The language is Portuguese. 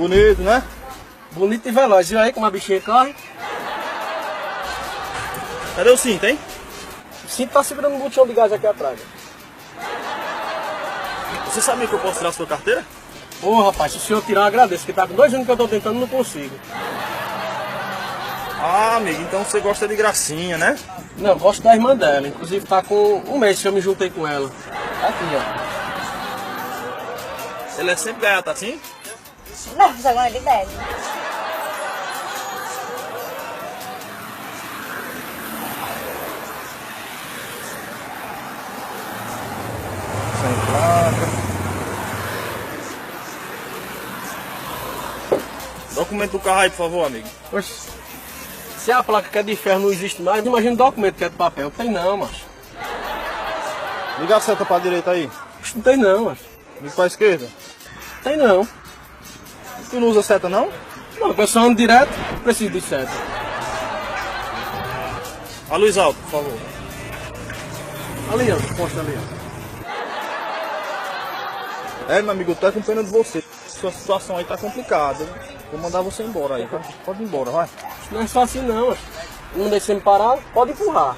Bonito, né? Bonito e veloz. Viu aí como a bichinha corre? Cadê o cinto, hein? O cinto tá segurando um botão de gás aqui atrás. Você sabia que eu posso tirar a sua carteira? Ô, rapaz, se o senhor tirar, eu agradeço, que tá com 2 anos que eu tô tentando e não consigo. Ah, amigo, então você gosta de gracinha, né? Não, gosto da irmã dela. Inclusive tá com 1 mês que eu me juntei com ela. Aqui, ó. Ele é sempre gaiata assim? Não, só agora de 10. Sem placa. Documento do carro aí, por favor, amigo. Oxe, se a placa que é de ferro não existe mais, imagina o documento que é de papel. Tem não, macho. Liga a seta pra direita aí. Oxe, não tem não, macho. Liga pra esquerda. Tem não. Tu não usa seta, não? Não, eu só ando direto, preciso de seta. A luz alta, por favor. Ali, ó, posta ali, ó. É, meu amigo, eu tô com pena de você. Sua situação aí tá complicada. Vou mandar você embora aí. Pode ir embora, vai. Não é só assim não, macho. Não deixa me parar, pode empurrar.